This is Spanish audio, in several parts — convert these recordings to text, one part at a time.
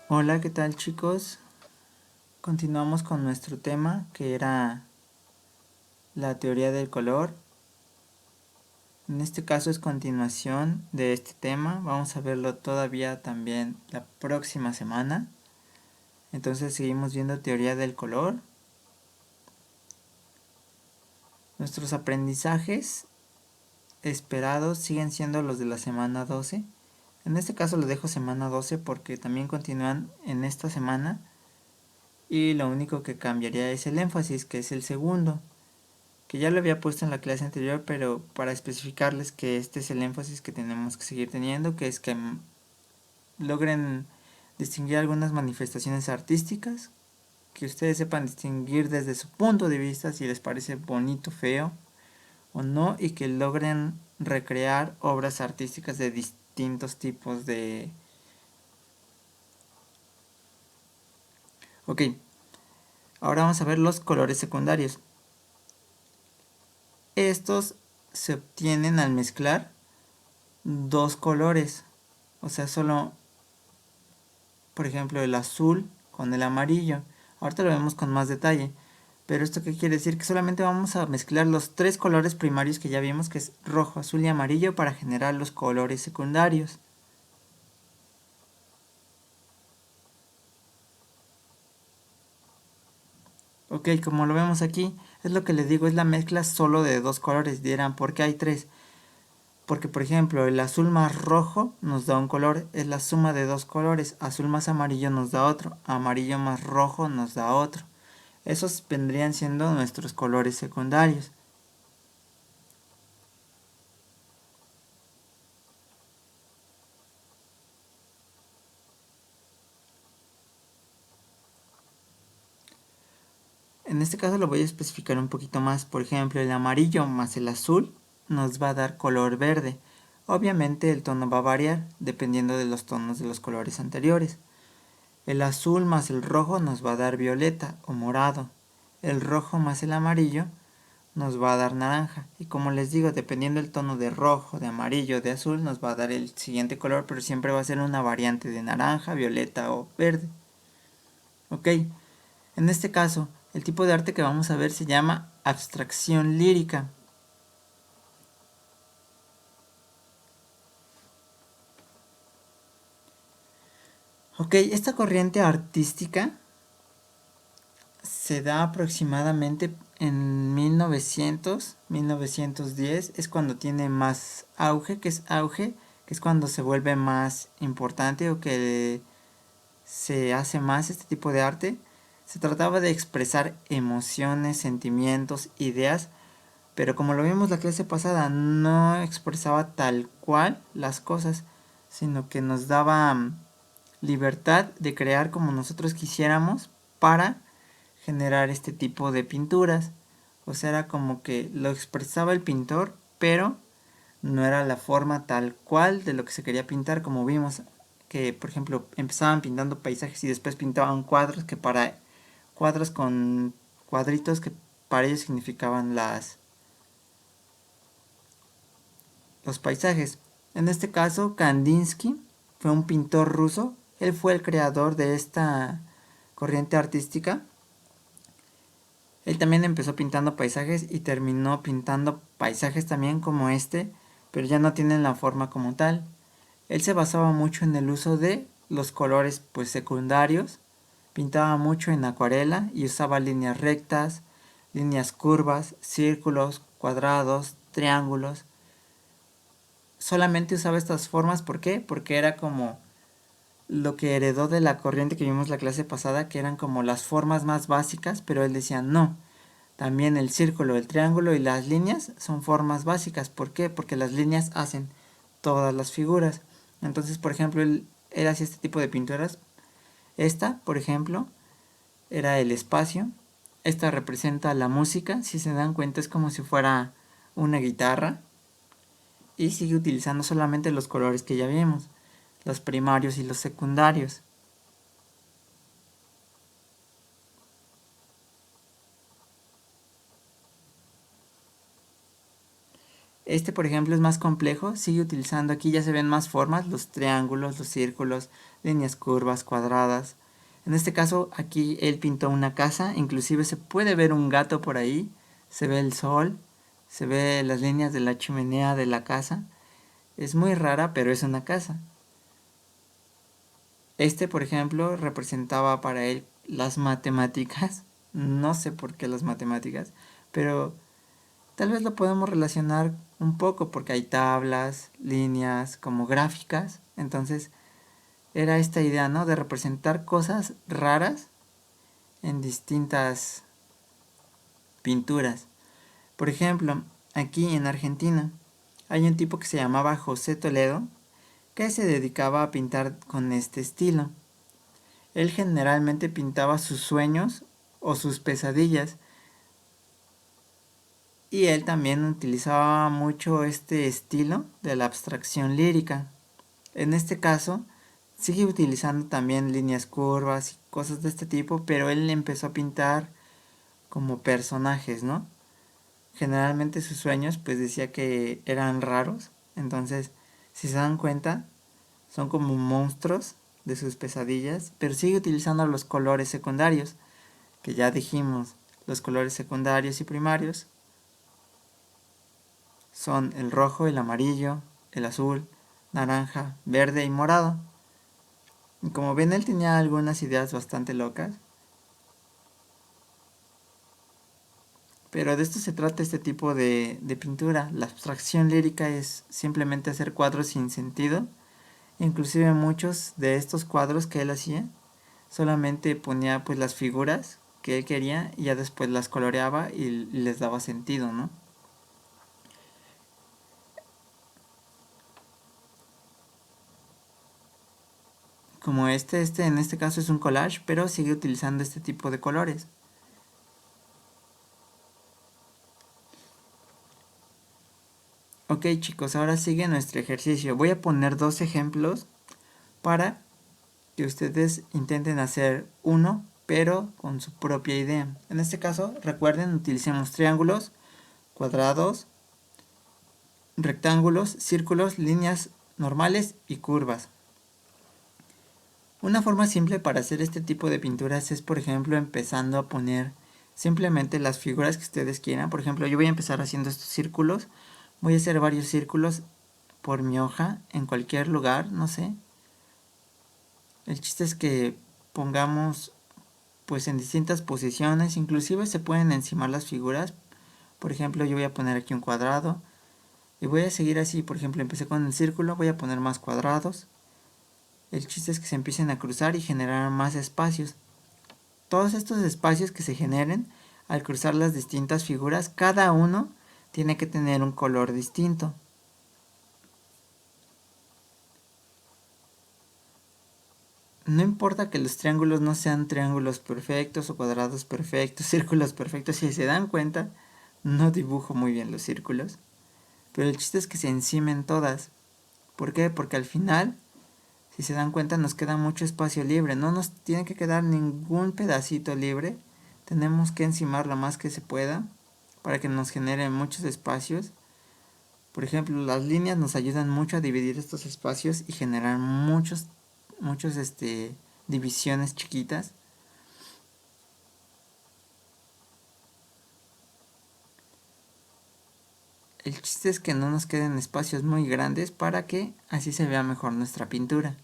Hola, ¿qué tal chicos? Continuamos con nuestro tema que era la teoría del color. En este caso es continuación de este tema. Vamos a verlo todavía también la próxima semana. Entonces seguimos viendo teoría del color. Nuestros aprendizajes esperados siguen siendo los de la semana 12. En este caso les dejo semana 12 porque también continúan en esta semana. Y lo único que cambiaría es el énfasis, que es el segundo, que ya lo había puesto en la clase anterior, pero para especificarles que este es el énfasis que tenemos que seguir teniendo, que es que logren distinguir algunas manifestaciones artísticas, que ustedes sepan distinguir desde su punto de vista si les parece bonito, feo o no, y que logren recrear obras artísticas de distintos tipos de... Ok, ahora vamos a ver los colores secundarios. Estos se obtienen al mezclar dos colores, o sea, solo, por ejemplo, el azul con el amarillo. Ahorita lo vemos con más detalle. Pero esto qué quiere decir, que solamente vamos a mezclar los tres colores primarios que ya vimos, que es rojo, azul y amarillo, para generar los colores secundarios. Ok, como lo vemos aquí, es lo que les digo, es la mezcla solo de dos colores. Dirán, ¿por qué hay tres? Porque, por ejemplo, el azul más rojo nos da un color, es la suma de dos colores. Azul más amarillo nos da otro, amarillo más rojo nos da otro. Esos vendrían siendo nuestros colores secundarios. En este caso lo voy a especificar un poquito más. Por ejemplo, el amarillo más el azul nos va a dar color verde. Obviamente el tono va a variar dependiendo de los tonos de los colores anteriores. El azul más el rojo nos va a dar violeta o morado. El rojo más el amarillo nos va a dar naranja. Y como les digo, dependiendo del tono de rojo, de amarillo, de azul, nos va a dar el siguiente color, pero siempre va a ser una variante de naranja, violeta o verde. Ok, en este caso, el tipo de arte que vamos a ver se llama abstracción lírica. Ok, esta corriente artística se da aproximadamente en 1910, es cuando tiene más auge, que es cuando se vuelve más importante o que se hace más este tipo de arte. Se trataba de expresar emociones, sentimientos, ideas, pero como lo vimos la clase pasada, no expresaba tal cual las cosas, sino que nos daba libertad de crear como nosotros quisiéramos para generar este tipo de pinturas. O sea, era como que lo expresaba el pintor, pero no era la forma tal cual de lo que se quería pintar, como vimos que, por ejemplo, empezaban pintando paisajes y después pintaban cuadros, que para cuadros con cuadritos que para ellos significaban los paisajes. En este caso, Kandinsky fue un pintor ruso. Él fue el creador de esta corriente artística. Él también empezó pintando paisajes y terminó pintando paisajes también como este, pero ya no tienen la forma como tal. Él se basaba mucho en el uso de los colores pues secundarios, pintaba mucho en acuarela y usaba líneas rectas, líneas curvas, círculos, cuadrados, triángulos. Solamente usaba estas formas, ¿por qué? Porque era como lo que heredó de la corriente que vimos la clase pasada, que eran como las formas más básicas, pero él decía no. También el círculo, el triángulo y las líneas son formas básicas. ¿Por qué? Porque las líneas hacen todas las figuras. Entonces, por ejemplo, él hacía este tipo de pinturas. Esta, por ejemplo, era el espacio. Esta representa la música. Si se dan cuenta, es como si fuera una guitarra. Y sigue utilizando solamente los colores que ya vimos, los primarios y los secundarios. Este, por ejemplo, es más complejo, sigue utilizando, aquí ya se ven más formas, los triángulos, los círculos, líneas curvas, cuadradas. En este caso, aquí él pintó una casa, inclusive se puede ver un gato por ahí, se ve el sol, se ve las líneas de la chimenea de la casa. Es muy rara, pero es una casa. Este, por ejemplo, representaba para él las matemáticas. No sé por qué las matemáticas, pero tal vez lo podemos relacionar un poco porque hay tablas, líneas, como gráficas. Entonces, era esta idea, ¿no? De representar cosas raras en distintas pinturas. Por ejemplo, aquí en Argentina hay un tipo que se llamaba José Toledo que se dedicaba a pintar con este estilo. Él generalmente pintaba sus sueños o sus pesadillas y él también utilizaba mucho este estilo de la abstracción lírica. En este caso, sigue utilizando también líneas curvas y cosas de este tipo, pero él empezó a pintar como personajes, ¿no? Generalmente sus sueños pues decía que eran raros, entonces si se dan cuenta son como monstruos de sus pesadillas, pero sigue utilizando los colores secundarios, que ya dijimos, los colores secundarios y primarios son el rojo, el amarillo, el azul, naranja, verde y morado. Y como ven, él tenía algunas ideas bastante locas, pero de esto se trata este tipo de pintura. La abstracción lírica es simplemente hacer cuadros sin sentido. Inclusive muchos de estos cuadros que él hacía solamente ponía pues las figuras que él quería y ya después las coloreaba y les daba sentido, ¿no? Como este en este caso es un collage, pero sigue utilizando este tipo de colores. Ok chicos, ahora sigue nuestro ejercicio. Voy a poner dos ejemplos para que ustedes intenten hacer uno, pero con su propia idea. En este caso, recuerden, utilicemos triángulos, cuadrados, rectángulos, círculos, líneas normales y curvas. Una forma simple para hacer este tipo de pinturas es, por ejemplo, empezando a poner simplemente las figuras que ustedes quieran. Por ejemplo, yo voy a empezar haciendo estos círculos. Voy a hacer varios círculos por mi hoja, en cualquier lugar, no sé. El chiste es que pongamos pues en distintas posiciones, inclusive se pueden encimar las figuras. Por ejemplo, yo voy a poner aquí un cuadrado y voy a seguir así. Por ejemplo, empecé con el círculo, voy a poner más cuadrados. El chiste es que se empiecen a cruzar y generar más espacios. Todos estos espacios que se generen al cruzar las distintas figuras, cada uno tiene que tener un color distinto. No importa que los triángulos no sean triángulos perfectos o cuadrados perfectos, círculos perfectos, si se dan cuenta, no dibujo muy bien los círculos. Pero el chiste es que se encimen todas. ¿Por qué? Porque al final, si se dan cuenta, nos queda mucho espacio libre. No nos tiene que quedar ningún pedacito libre. Tenemos que encimar lo más que se pueda para que nos generen muchos espacios. Por ejemplo, las líneas nos ayudan mucho a dividir estos espacios y generar muchos divisiones chiquitas. El chiste es que no nos queden espacios muy grandes para que así se vea mejor nuestra pintura.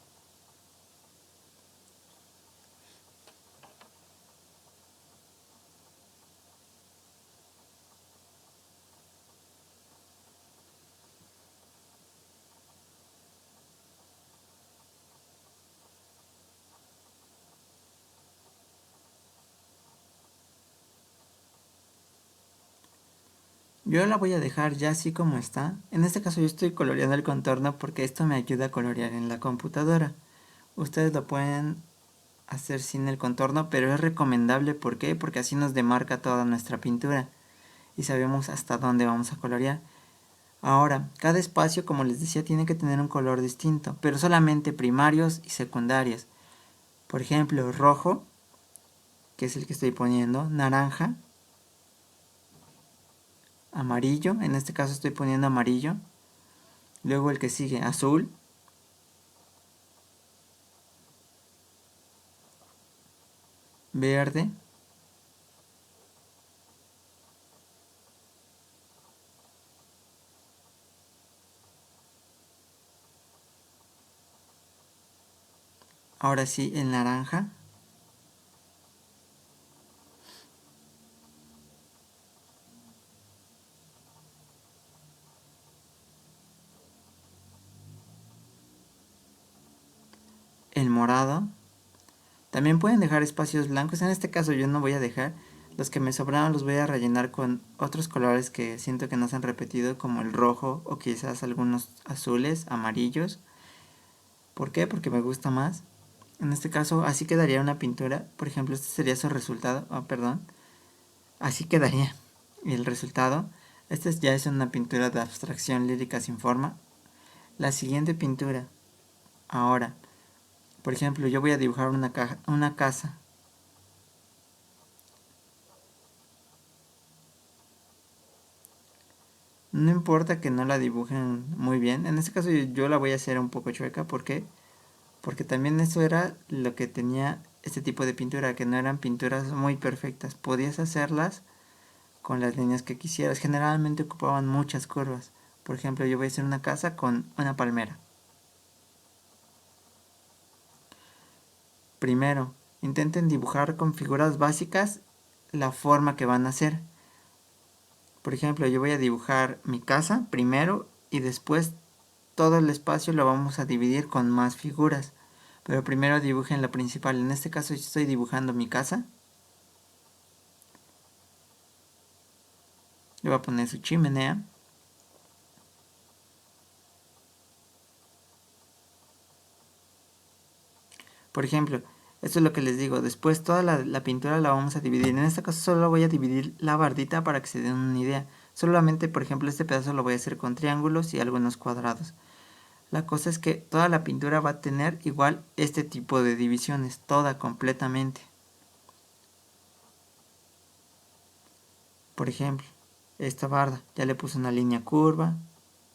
Yo la voy a dejar ya así como está. En este caso yo estoy coloreando el contorno porque esto me ayuda a colorear en la computadora. Ustedes lo pueden hacer sin el contorno, pero es recomendable. ¿Por qué? Porque así nos demarca toda nuestra pintura y sabemos hasta dónde vamos a colorear. Ahora, cada espacio, como les decía, tiene que tener un color distinto, pero solamente primarios y secundarios. Por ejemplo, rojo, que es el que estoy poniendo, naranja, amarillo, en este caso estoy poniendo amarillo, luego el que sigue azul, verde, ahora sí el naranja, el morado. También pueden dejar espacios blancos, en este caso yo no voy a dejar, los que me sobraron los voy a rellenar con otros colores que siento que no se han repetido, como el rojo o quizás algunos azules, amarillos. ¿Por qué? Porque me gusta más. En este caso así quedaría una pintura, por ejemplo este sería su resultado, perdón, así quedaría el resultado. Esta ya es una pintura de abstracción lírica sin forma. La siguiente pintura, ahora, por ejemplo yo voy a dibujar una casa. No importa que no la dibujen muy bien. En este caso yo la voy a hacer un poco chueca. ¿Por qué? Porque también eso era lo que tenía este tipo de pintura, que no eran pinturas muy perfectas. Podías hacerlas con las líneas que quisieras. Generalmente ocupaban muchas curvas. Por ejemplo, yo voy a hacer una casa con una palmera. Primero, intenten dibujar con figuras básicas la forma que van a hacer. Por ejemplo, yo voy a dibujar mi casa primero y después todo el espacio lo vamos a dividir con más figuras. Pero primero dibujen la principal. En este caso yo estoy dibujando mi casa. Le voy a poner su chimenea. Por ejemplo, esto es lo que les digo. Después toda la pintura la vamos a dividir. En este caso solo voy a dividir la bardita para que se den una idea. Solamente, por ejemplo, este pedazo lo voy a hacer con triángulos y algunos cuadrados. La cosa es que toda la pintura va a tener igual este tipo de divisiones. Toda completamente. Por ejemplo, esta barda. Ya le puse una línea curva.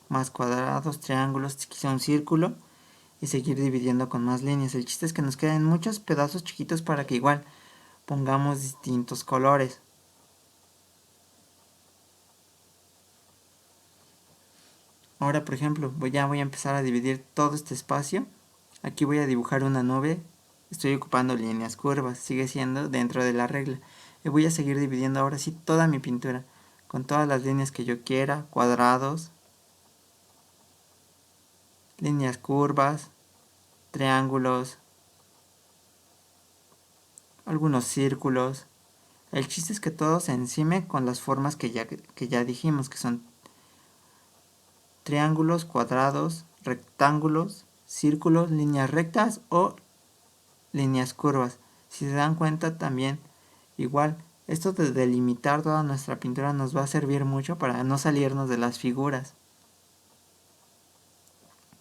Más cuadrados, triángulos, quizá un círculo. Y seguir dividiendo con más líneas. El chiste es que nos queden muchos pedazos chiquitos para que igual pongamos distintos colores. Ahora, por ejemplo, ya voy a empezar a dividir todo este espacio. Aquí voy a dibujar una nube. Estoy ocupando líneas curvas, sigue siendo dentro de la regla. Y voy a seguir dividiendo ahora sí toda mi pintura, con todas las líneas que yo quiera, cuadrados, líneas curvas, triángulos, algunos círculos. El chiste es que todo se encime con las formas que ya dijimos, que son triángulos, cuadrados, rectángulos, círculos, líneas rectas o líneas curvas. Si se dan cuenta también, igual, esto de delimitar toda nuestra pintura nos va a servir mucho para no salirnos de las figuras.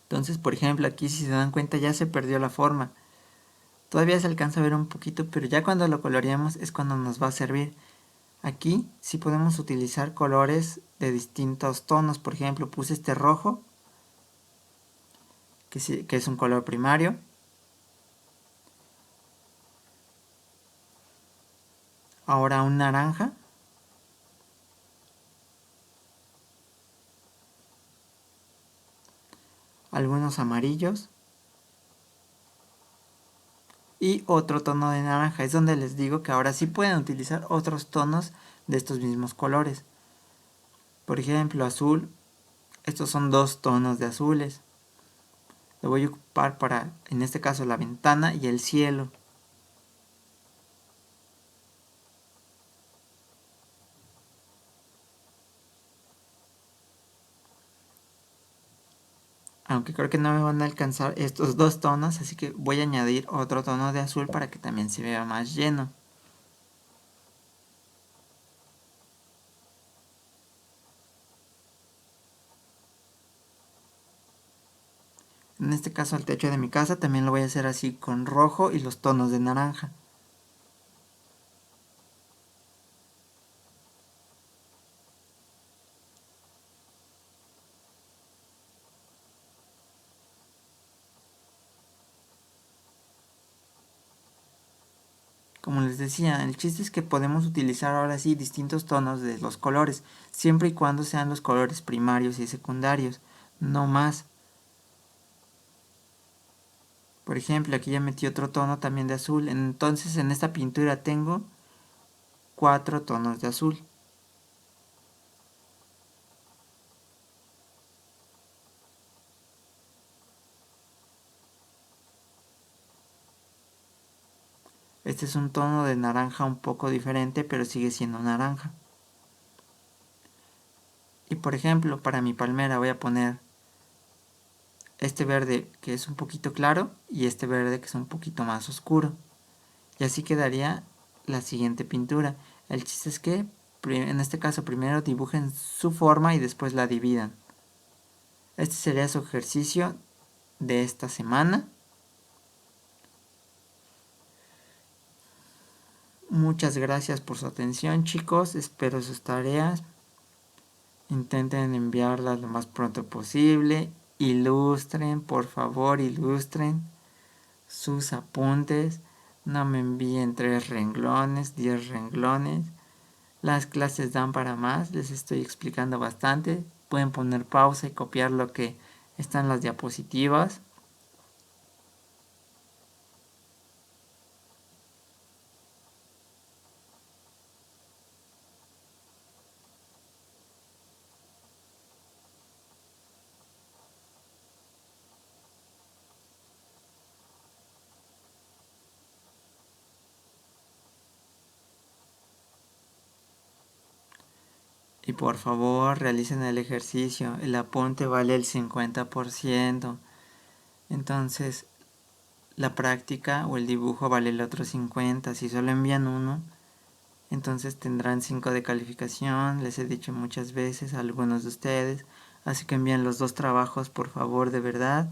Entonces, por ejemplo, aquí si se dan cuenta ya se perdió la forma. Todavía se alcanza a ver un poquito, pero ya cuando lo coloreamos es cuando nos va a servir. Aquí sí podemos utilizar colores de distintos tonos. Por ejemplo, puse este rojo, que es un color primario. Ahora un naranja. Algunos amarillos. Y otro tono de naranja. Es donde les digo que ahora sí pueden utilizar otros tonos de estos mismos colores. Por ejemplo, azul. Estos son dos tonos de azules. Lo voy a ocupar para, en este caso, la ventana y el cielo. Aunque creo que no me van a alcanzar estos dos tonos, así que voy a añadir otro tono de azul para que también se vea más lleno. En este caso el techo de mi casa también lo voy a hacer así con rojo y los tonos de naranja. como les decía, el chiste es que podemos utilizar ahora sí distintos tonos de los colores, siempre y cuando sean los colores primarios y secundarios, no más. Por ejemplo, aquí ya metí otro tono también de azul, entonces en esta pintura tengo 4 tonos de azul. Este es un tono de naranja un poco diferente, pero sigue siendo naranja. Y por ejemplo, para mi palmera voy a poner este verde que es un poquito claro y este verde que es un poquito más oscuro. Y así quedaría la siguiente pintura. El chiste es que en este caso primero dibujen su forma y después la dividan. Este sería su ejercicio de esta semana. Muchas gracias por su atención, chicos. Espero sus tareas. Intenten enviarlas lo más pronto posible. Ilustren, por favor, ilustren sus apuntes. No me envíen 3 renglones, 10 renglones. Las clases dan para más, les estoy explicando bastante. Pueden poner pausa y copiar lo que está en las diapositivas. Y por favor, realicen el ejercicio. El apunte vale el 50%. Entonces, la práctica o el dibujo vale el otro 50%. Si solo envían uno, entonces tendrán 5 de calificación. Les he dicho muchas veces a algunos de ustedes. Así que envíen los 2 trabajos, por favor, de verdad.